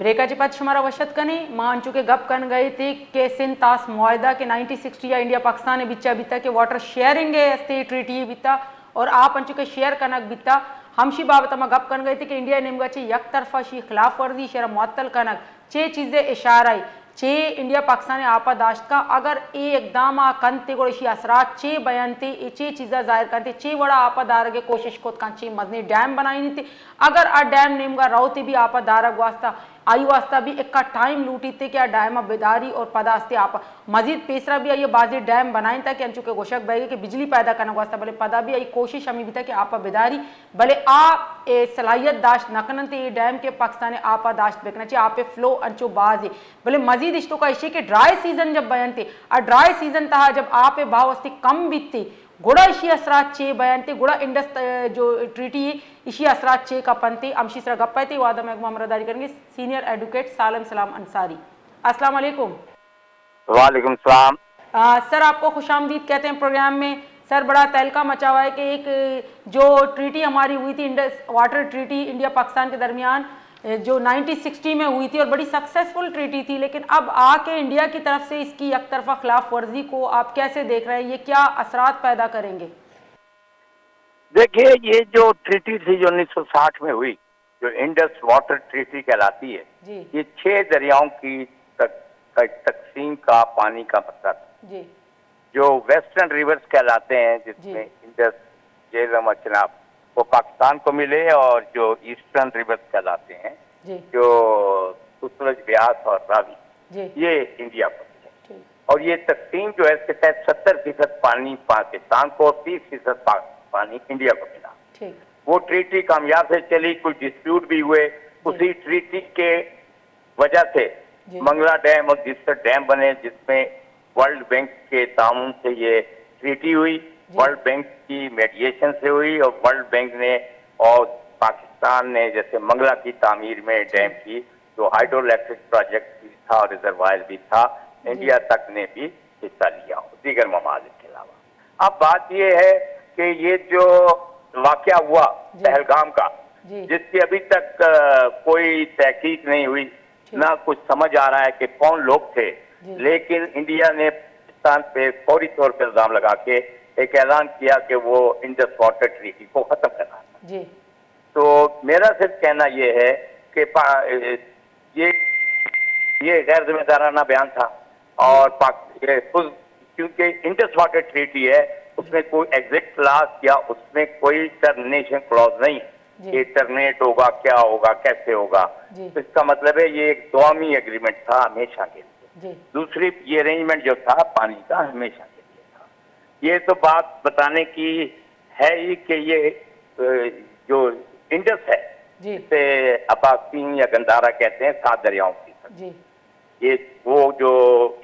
रेखा जी पद शुमारा वशत कने मान चुके गप कन गए थे के सिंध तास मुआहदा के 1960 या इंडिया पाकिस्तान बिचा बिता के वाटर शेयरिंग है ट्रीटी बिता और आप अंचुके शेयर कनक बिता हमशी बाबत हम गप कन गए थे कि इंडिया नेमगा चे यक तरफा शी खिलाफ वर्जी शेर मुअत्तल कनक चे चीज़ें इशारा चे इंडिया पाकिस्तान आपा दाश्त का अगर ए इकदाम कंते गोशी असरात चे बयानते चे चीज़ा जाहिर करते चे बड़ा आपा दारगे कोशिश को चे मजनी डैम बनाई नहीं थी अगर आ डैम नेमगा रहोते भी आपा दारग वास्ता आई वास्ता भी एक टाइम लूटी थे क्या डैम बेदारी और पदास्ते आप मजीद पेसरा भी आई बाजी डैम बनाए ताकि अंचुके गोशक बहेगे कि बिजली पैदा करने वास्ता भले पदा भी आई कोशिश हमें भी था कि आपा बेदारी भले आ सलाहियत दाश्त नकन ये डैम के पाकिस्तान आपा दाश्त बेकना चाहिए आप फ्लो अंचो बाज है भले मजीद इश्तों का इशे के ड्राई सीजन जब बयान थे और ड्राई सीजन था जब आप भावस्ती कम बीतती गुड़ा इशी असरात चे बयान थे गुड़ा इंडस जो ट्रीटी इशी असरात चे का पंते अमशी सर गप्पा थे वादा में ममरदारी करेंगे सीनियर एडवोकेट सालम सलाम अंसारी। अस्सलाम वालेकुम। वालेकुम सलाम। सर आपको खुशामदीद कहते हैं प्रोग्राम में। सर बड़ा तहलका मचा हुआ है कि एक जो ट्रीटी हमारी हुई थी Indus water treaty India Pakistan के दरमियान जो 1960 में हुई थी और बड़ी सक्सेसफुल ट्रीटी थी, लेकिन अब आके इंडिया की तरफ से इसकी एक तरफा खिलाफ वर्जी को आप कैसे देख रहे हैं, ये क्या असरात पैदा करेंगे? देखिए, ये जो ट्रीटी थी जो 1960 में हुई, जो इंडस वाटर ट्रीटी कहलाती है, ये 6 दरियाओं की तकसीम का पानी का मसला था। जो वेस्टर्न रिवर्स कहलाते हैं जिसमें इंडस, झेलम, चनाब, वो पाकिस्तान को मिले और जो ईस्टर्न रिवर्स कहलाते हैं जो सुतलज, ब्यास और रावी, ये इंडिया को मिले। और ये तकसीम जो है इसके तहत 70% पानी पाकिस्तान को और 30% पानी इंडिया को मिला। वो ट्रीटी कामयाब से चली, कुछ डिस्प्यूट भी हुए। उसी ट्रीटी के वजह से मंगला डैम और जिससे डैम बने, जिसमें वर्ल्ड बैंक के ताउन से ये ट्रीटी हुई, वर्ल्ड बैंक की मेडिएशन से हुई और वर्ल्ड बैंक ने और पाकिस्तान ने जैसे मंगला की तामीर में डैम की, जो हाइड्रो इलेक्ट्रिक प्रोजेक्ट भी था और रिजर्वायर भी था, इंडिया तक ने भी हिस्सा लिया दीगर ममालिक के अलावा। अब बात ये है कि ये जो वाकया हुआ पहलगाम का, जिसकी अभी तक कोई तहकीक नहीं हुई, ना कुछ समझ आ रहा है कि कौन लोग थे, लेकिन इंडिया ने पाकिस्तान पे फौरी तौर पर इल्जाम लगा के एक ऐलान किया कि वो इंडस वाटर ट्रीटी को खत्म करना है। तो मेरा सिर्फ कहना ये है कि ये गैर जिम्मेदाराना बयान था और क्योंकि इंडस वाटर ट्रीटी है, उसमें कोई एग्जिट क्लास या उसमें कोई टर्मिनेशन क्लॉज नहीं कि टर्मिनेट होगा, क्या होगा, कैसे होगा। तो इसका मतलब है ये एक दवामी एग्रीमेंट था हमेशा के लिए। दूसरी, ये अरेंजमेंट जो था पानी का हमेशा के लिए था। ये तो बात बताने की है ही कि ये जो इंडस है, जिसे अबासीन या गंदारा कहते हैं, 7 दरियाओं की, ये वो जो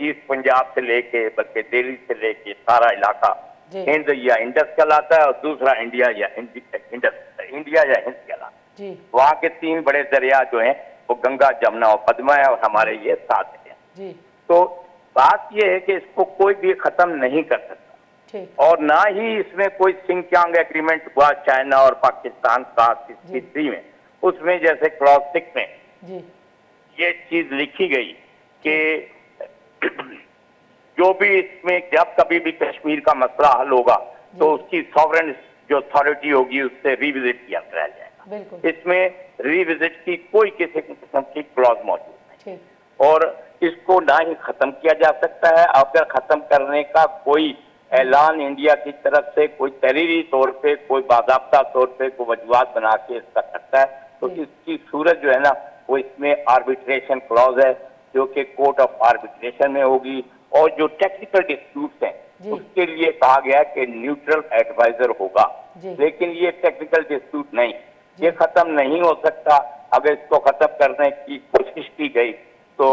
ईस्ट पंजाब से लेके बल्कि दिल्ली से लेके सारा इलाका हिंद या इंडस कहलाता है और दूसरा इंडिया या हिंद कहलाता है। वहाँ के 3 बड़े दरिया जो हैं वो गंगा, जमुना और पद्मा है और हमारे ये 7 दरिया। तो बात ये है कि इसको कोई भी खत्म नहीं कर सकता और ना ही इसमें कोई सिंकियांग एग्रीमेंट हुआ चाइना और पाकिस्तान का 63 में। उसमें जैसे क्लॉज 6 में ये चीज लिखी गई कि जो भी इसमें जब कभी भी कश्मीर का मसला हल होगा तो उसकी सॉवरेन जो अथॉरिटी होगी उससे रिविजिट किया कराया जाएगा। इसमें रिविजिट की कोई किसी किस्म की क्लॉज मौजूद नहीं और इसको ना ही खत्म किया जा सकता है। अगर खत्म करने का कोई ऐलान इंडिया की तरफ से कोई तहरीरी तौर पे, कोई बाज़ाब्ता तौर पे कोई वजूहात बना के इसका करता है तो इसकी सूरत जो है ना, वो इसमें आर्बिट्रेशन क्लॉज है जो कि कोर्ट ऑफ आर्बिट्रेशन में होगी और जो टेक्निकल डिस्प्यूट्स हैं उसके लिए कहा गया कि न्यूट्रल एडवाइजर होगा, लेकिन ये टेक्निकल डिस्प्यूट नहीं, ये खत्म नहीं हो सकता। अगर इसको खत्म करने की कोशिश की गई तो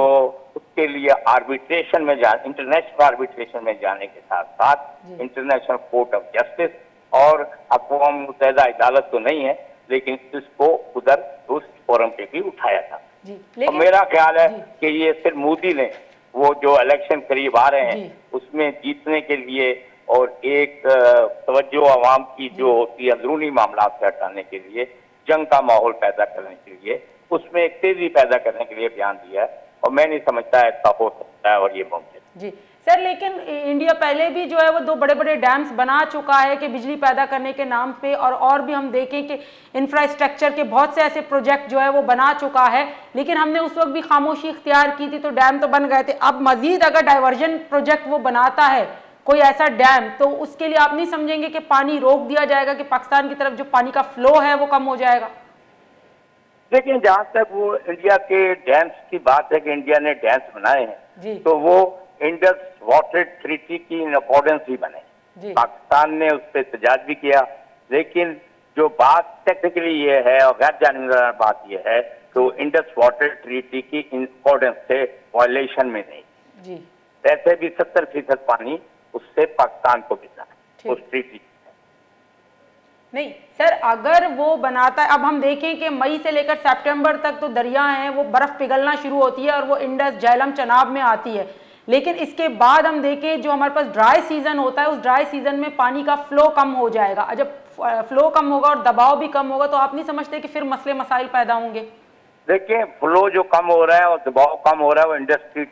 उसके लिए आर्बिट्रेशन में इंटरनेशनल आर्बिट्रेशन में जाने के साथ साथ इंटरनेशनल कोर्ट ऑफ जस्टिस और अक़वाम मुत्तहिदा अदालत तो नहीं है, लेकिन इसको उधर उस फोरम पे भी उठाया था। और मेरा ख्याल है कि ये सिर्फ मोदी ने वो जो इलेक्शन करीब आ रहे हैं उसमें जीतने के लिए और एक तवज्जो आवाम की जो होती है अंदरूनी मामला से हटाने के लिए, जंग का माहौल पैदा करने के लिए उसमें एक तेजी पैदा करने के लिए बयान दिया है, और मैं नहीं समझता ऐसा हो सकता है और ये मुमकिन। जी सर, लेकिन इंडिया पहले भी जो है वो 2 बड़े-बड़े डैम्स बना चुका है कि बिजली पैदा करने के नाम पे, और भी हम देखें कि इंफ्रास्ट्रक्चर के बहुत से ऐसे प्रोजेक्ट जो है वो बना चुका है, लेकिन हमने उस वक्त भी खामोशी इख्तियार की थी, तो डैम तो बन गए थे। अब मजीद अगर डाइवर्जन प्रोजेक्ट वो बनाता है कोई ऐसा डैम, तो उसके लिए आप नहीं समझेंगे कि पानी रोक दिया जाएगा, कि पाकिस्तान की तरफ जो पानी का फ्लो है वो कम हो जाएगा? देखिए, जहां तक वो इंडिया के डैम्स की बात है कि इंडिया ने डैम्स बनाए हैं, तो वो इंडस वाटर ट्रीटी की इन अकॉर्डेंस ही बने। पाकिस्तान ने उस पर एहतजाज भी किया, लेकिन जो बात टेक्निकली ये है और गैर जानबूझ बात ये है तो इंडस वाटर ट्रीटी की इन अकॉर्डेंस से वायलेशन में नहीं। वैसे भी 70% पानी उससे पाकिस्तान को मिलता है उस ट्रीटी। नहीं सर, अगर वो बनाता है, अब हम देखें कि मई से लेकर सितंबर तक तो दरिया हैं वो बर्फ पिघलना शुरू होती है और वो इंडस, झेलम, चनाब में आती है, लेकिन इसके बाद हम देखें जो हमारे पास ड्राई सीजन होता है, उस ड्राई सीजन में पानी का फ्लो कम हो जाएगा। जब फ्लो कम होगा और दबाव भी कम होगा, तो आप नहीं समझते कि फिर मसले मसाइल पैदा होंगे? देखिए, फ्लो जो कम हो रहा है और दबाव कम हो रहा है वो इंडस्ट्री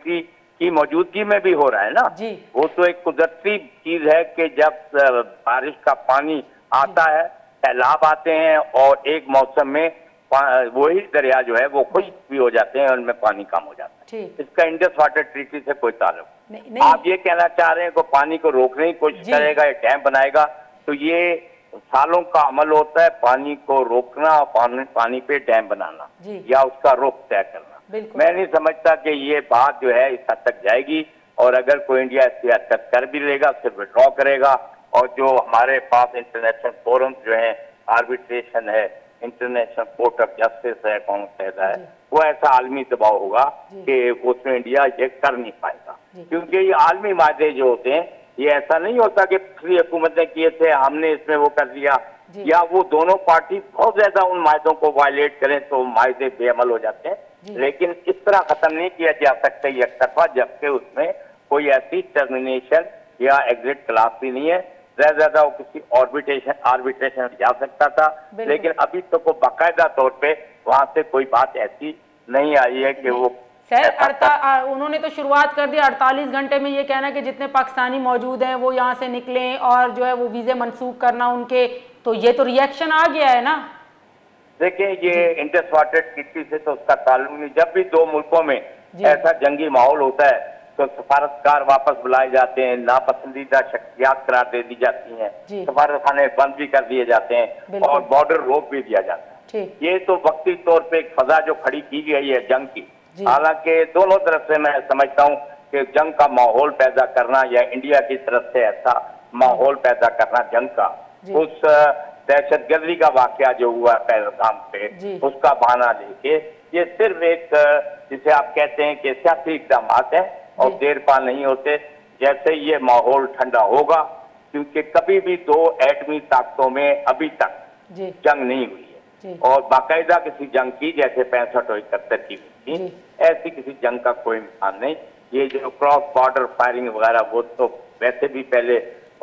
की मौजूदगी में भी हो रहा है ना जी। वो तो एक कुदरती चीज है कि जब बारिश का पानी आता है, सैलाब आते हैं, और एक मौसम में वही दरिया जो है वो खुश्क भी हो जाते हैं और उनमें पानी कम हो जाता है। इसका इंडस वाटर ट्रीटी से कोई ताल्लुक नहीं। आप ये कहना चाह रहे हैं कि पानी को रोकने की कोशिश करेगा या डैम बनाएगा, तो ये सालों का अमल होता है, पानी को रोकना और पानी पे डैम बनाना या उसका रुख तय करना। मैं नहीं समझता कि ये बात जो है इस हद तक जाएगी, और अगर कोई इंडिया इसकी हद तक कर भी लेगा, सिर्फ विड्रॉ करेगा, और जो हमारे पास इंटरनेशनल फोरम जो है, आर्बिट्रेशन है, इंटरनेशनल कोर्ट ऑफ जस्टिस है, कौन कहता है, वो ऐसा आलमी दबाव होगा कि उसमें इंडिया ये कर नहीं पाएगा। क्योंकि ये आलमी मायदे जो होते हैं, ये ऐसा नहीं होता कि पिछली हुकूमत ने किए थे हमने इसमें वो कर दिया, या वो दोनों पार्टी बहुत ज्यादा उन मायदों को वायलेट करें तो मायदे बेअमल हो जाते हैं, लेकिन इस तरह खत्म नहीं किया जा सकता एक तरफा, जबकि उसमें कोई ऐसी टर्मिनेशन या एग्जिट क्लास भी नहीं है। ज्यादा वो किसी आर्बिट्रेशन जा सकता था, लेकिन अभी तक वो बाकायदा तौर पे वहां से कोई बात ऐसी नहीं आई है कि वो सर उन्होंने तो शुरुआत कर दी 48 घंटे में ये कहना कि जितने पाकिस्तानी मौजूद हैं वो यहाँ से निकलें और जो है वो वीजे मंसूख करना उनके, तो ये तो रिएक्शन आ गया है ना। देखिए, ये इंडस वाटर ट्रीटी से तो उसका ताल्लुक नहीं। जब भी दो मुल्कों में ऐसा जंगी माहौल होता है तो सफारतकार वापस बुलाए जाते हैं, नापसंदीदा शख्सियात करार दे दी जाती हैं, सफारतखाने बंद भी कर दिए जाते हैं और बॉर्डर रोक भी दिया जाता है। ये तो वक्ती तौर पे एक फजा जो खड़ी की गई है जंग की, हालांकि दोनों तरफ से मैं समझता हूँ कि जंग का माहौल पैदा करना या इंडिया की तरफ से ऐसा माहौल पैदा करना जंग का, उस दहशतगर्दी का वाकया जो हुआ पहलगाम पे, उसका बहाना लेके ये सिर्फ एक जिसे आप कहते हैं कि सियासी इक़दाम है और देर पा नहीं होते। जैसे ये माहौल ठंडा होगा, क्योंकि कभी भी दो एटमी ताकतों में अभी तक जंग नहीं हुई है, और बाकायदा किसी जंग की जैसे 65 और 71 की हुई थी, ऐसी किसी जंग का कोई इम्कान नहीं। ये जो क्रॉस बॉर्डर फायरिंग वगैरह वो तो वैसे भी पहले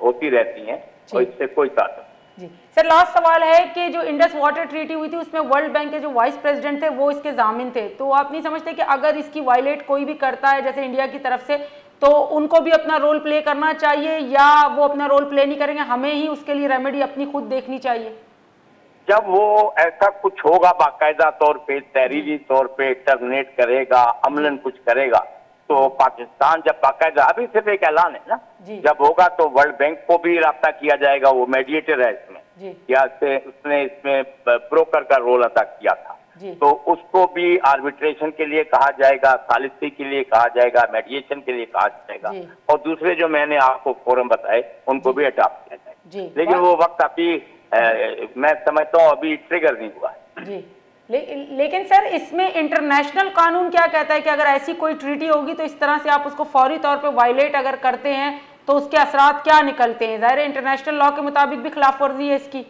होती रहती हैं और इससे कोई ताल्लुक। जी सर, लास्ट सवाल है कि जो इंडस वाटर ट्रीटी हुई थी उसमें वर्ल्ड बैंक के जो वाइस प्रेसिडेंट थे वो इसके जामिन थे, तो आप नहीं समझते कि अगर इसकी वायलेट कोई भी करता है जैसे इंडिया की तरफ से, तो उनको भी अपना रोल प्ले करना चाहिए, या वो अपना रोल प्ले नहीं करेंगे, हमें ही उसके लिए रेमेडी अपनी खुद देखनी चाहिए? जब वो ऐसा कुछ होगा बाकायदा तौर पे, तहरीरी तौर पे टर्मिनेट करेगा, अमलन कुछ करेगा, तो पाकिस्तान जब बाकायदा, अभी सिर्फ एक ऐलान है ना, जब होगा तो वर्ल्ड बैंक को भी राब्ता किया जाएगा, वो मीडिएटर है इसमें, या उसने इसमें ब्रोकर का रोल अदा किया था, तो उसको भी आर्बिट्रेशन के लिए कहा जाएगा, सालिसी के लिए कहा जाएगा, मेडिएशन के लिए कहा जाएगा, और दूसरे जो मैंने आपको फोरम बताए उनको भी अडॉप्ट किया जाएगा। लेकिन वो वक्त अभी मैं समझता हूँ अभी ट्रिगर नहीं हुआ है। लेकिन सर इसमें इंटरनेशनल कानून क्या कहता है कि अगर ऐसी कोई ट्रीटी होगी तो इस तरह से आप उसको फौरी तौर पे वायलेट अगर करते हैं तो उसके असरात क्या निकलते हैं? जाहिर है इंटरनेशनल लॉ के मुताबिक भी खिलाफ वर्जी है इसकी।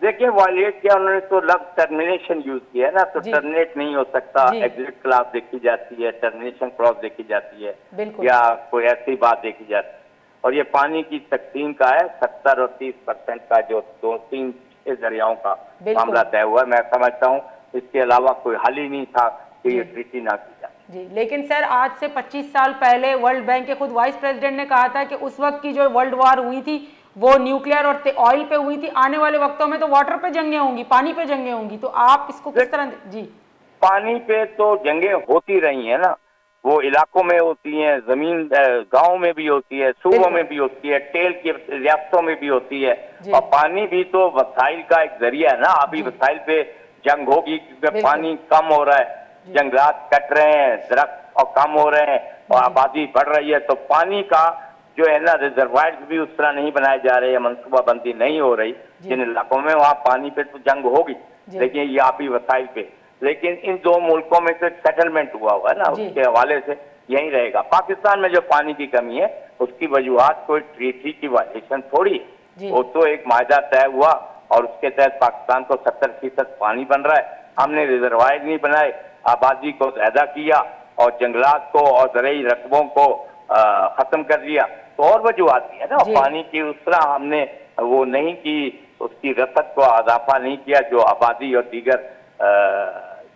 देखिए, वायलेट किया उन्होंने तो लफ्ज टर्मिनेशन यूज किया है ना, तो टर्मिनेट नहीं हो सकता, एग्जिट क्लॉज देखी जाती है, टर्मिनेशन क्लॉज देखी जाती है, या कोई ऐसी बात देखी जाती है। और ये पानी की तकसीम का है, 70 और 30% का जो 2-3 दरियाओं का मामला तय हुआ है। मैं समझता हूँ इसके अलावा कोई हल ही नहीं था कि ये ट्रीटी ना की जाए। जी, लेकिन सर आज से 25 साल पहले वर्ल्ड बैंक के खुद वाइस प्रेसिडेंट ने कहा था कि उस वक्त की जो वर्ल्ड वॉर हुई थी वो न्यूक्लियर और ऑयल पे हुई थी, आने वाले वक्तों में तो वाटर पे जंगें होंगी, पानी पे जंगें होंगी, तो आप इसको किस तरह? जी, पानी पे तो जंगें होती रही हैं ना, वो इलाकों में होती हैं, जमीन गांव में भी होती है, सूबों में भी होती है, तेल की रियासतों में भी होती है, और पानी भी तो वसाइल का एक जरिया है ना। अभी वसाइल पे जंग होगी क्योंकि पानी कम हो रहा है, जंगलात कट रहे हैं, दरख्त और कम हो रहे हैं और आबादी बढ़ रही है, तो पानी का जो है ना रिजर्वायर्स भी उस तरह नहीं बनाए जा रहे हैं, मनसूबाबंदी नहीं हो रही जिन इलाकों में, वहाँ पानी पे तो जंग होगी, लेकिन ये आप ही वसाइल पे। लेकिन इन दो मुल्कों में तो सेटलमेंट हुआ हुआ है ना, उसके हवाले से यही रहेगा। पाकिस्तान में जो पानी की कमी है उसकी वजूहत कोई ट्रीटी की वायलेशन थोड़ी, वो तो एक मायदा तय हुआ और उसके तहत पाकिस्तान को 70% पानी बन रहा है। हमने रिजर्वायर नहीं बनाए, आबादी को ज्यादा किया और जंगलात को और ज़रई रकबों को खत्म कर दिया, तो और वजूहत भी है ना। पानी की उस तरह हमने वो नहीं की, उसकी रसद को इजाफा नहीं किया जो आबादी और दीगर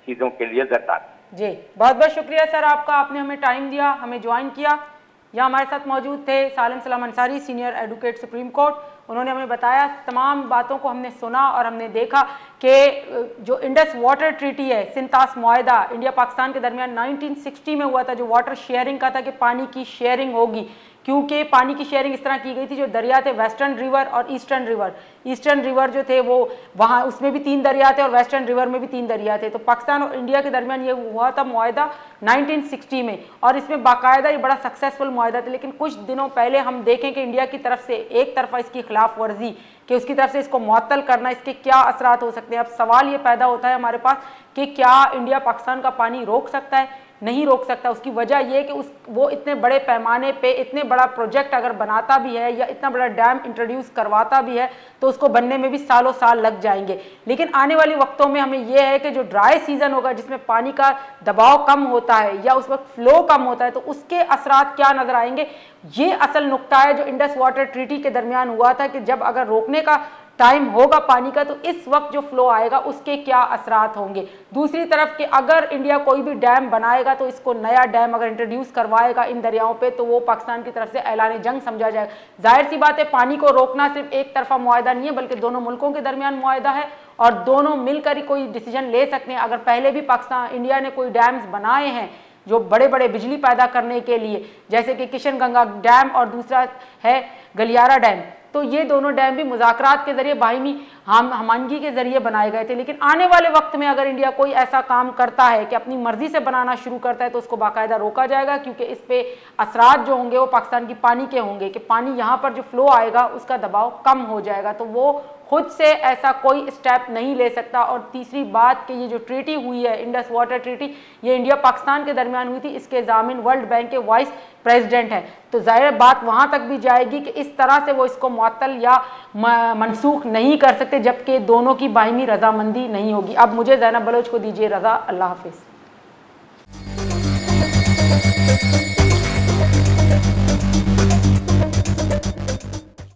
चीजों के लिए दरकार। जी, बहुत बहुत शुक्रिया सर आपका, आपने हमें टाइम दिया, हमें ज्वाइन किया। यहाँ हमारे साथ मौजूद थे सालिम सलाम Ansari, senior advocate supreme court. उन्होंने हमें बताया, तमाम बातों को हमने सुना और हमने देखा कि जो इंडस वाटर ट्रीटी है, सिंतास मुआहदा इंडिया पाकिस्तान के दरमियान 1960 में हुआ था, जो वाटर शेयरिंग का था कि पानी की शेयरिंग होगी, क्योंकि पानी की शेयरिंग इस तरह की गई थी, जो दरिया थे वेस्टर्न रिवर और ईस्टर्न रिवर, ईस्टर्न रिवर जो थे वो वहाँ उसमें भी 3 दरिया थे और वेस्टर्न रिवर में भी 3 दरिया थे। तो पाकिस्तान और इंडिया के दरमियान ये हुआ था मुआहदा 1960 में, और इसमें बाकायदा ये बड़ा सक्सेसफुल मुआहदा था। लेकिन कुछ दिनों पहले हम देखें कि इंडिया की तरफ से एक तरफा इसकी खिलाफ वर्जी, कि उसकी तरफ से इसको मुअत्तल करना, इसके क्या असरात हो सकते हैं। अब सवाल ये पैदा होता है हमारे पास कि क्या इंडिया पाकिस्तान का पानी रोक सकता है? नहीं रोक सकता। उसकी वजह यह कि वो इतने बड़े पैमाने पे इतने बड़ा प्रोजेक्ट अगर बनाता भी है या इतना बड़ा डैम इंट्रोड्यूस करवाता भी है तो उसको बनने में भी सालों साल लग जाएंगे। लेकिन आने वाले वक्तों में हमें यह है कि जो ड्राई सीजन होगा, जिसमें पानी का दबाव कम होता है या उस वक्त फ्लो कम होता है, तो उसके असरात क्या नजर आएंगे, ये असल नुक्ता है जो इंडस वाटर ट्रीटी के दरमियान हुआ था कि जब अगर रोकने का टाइम होगा पानी का तो इस वक्त जो फ्लो आएगा उसके क्या असरात होंगे। दूसरी तरफ कि अगर इंडिया कोई भी डैम बनाएगा तो इसको नया डैम अगर इंट्रोड्यूस करवाएगा इन दरियाओं पे तो वो पाकिस्तान की तरफ से ऐलान जंग समझा जाएगा। जाहिर सी बात है, पानी को रोकना सिर्फ एक तरफा मुआहदा नहीं है, बल्कि दोनों मुल्कों के दरमियान मुआहदा है और दोनों मिलकर ही कोई डिसीजन ले सकते हैं। अगर पहले भी पाकिस्तान इंडिया ने कोई डैम्स बनाए हैं जो बड़े बड़े बिजली पैदा करने के लिए, जैसे कि किशन गंगा डैम और दूसरा है गलियारा डैम, तो ये दोनों डैम भी मुज़ाकरात के जरिए बाहिमी हमआहंगी के जरिए बनाए गए थे। लेकिन आने वाले वक्त में अगर इंडिया कोई ऐसा काम करता है कि अपनी मर्जी से बनाना शुरू करता है तो उसको बाकायदा रोका जाएगा, क्योंकि इस पे असरात जो होंगे वो पाकिस्तान की पानी के होंगे कि पानी यहाँ पर जो फ्लो आएगा उसका दबाव कम हो जाएगा, तो वो खुद से ऐसा कोई स्टेप नहीं ले सकता। और तीसरी बात कि ये जो ट्रीटी हुई है इंडस वाटर ट्रीटी, ये इंडिया पाकिस्तान के दरमियान हुई थी, इसके जामिन वर्ल्ड बैंक के वाइस प्रेसिडेंट हैं, तो जाहिर बात वहाँ तक भी जाएगी कि इस तरह से वो इसको मुअत्तल या मनसूख नहीं कर सकते जबकि दोनों की बाहिमी रजामंदी नहीं होगी। अब मुझे ज़ैनब बलोच को दीजिए रजा, अल्लाह हाफिज़।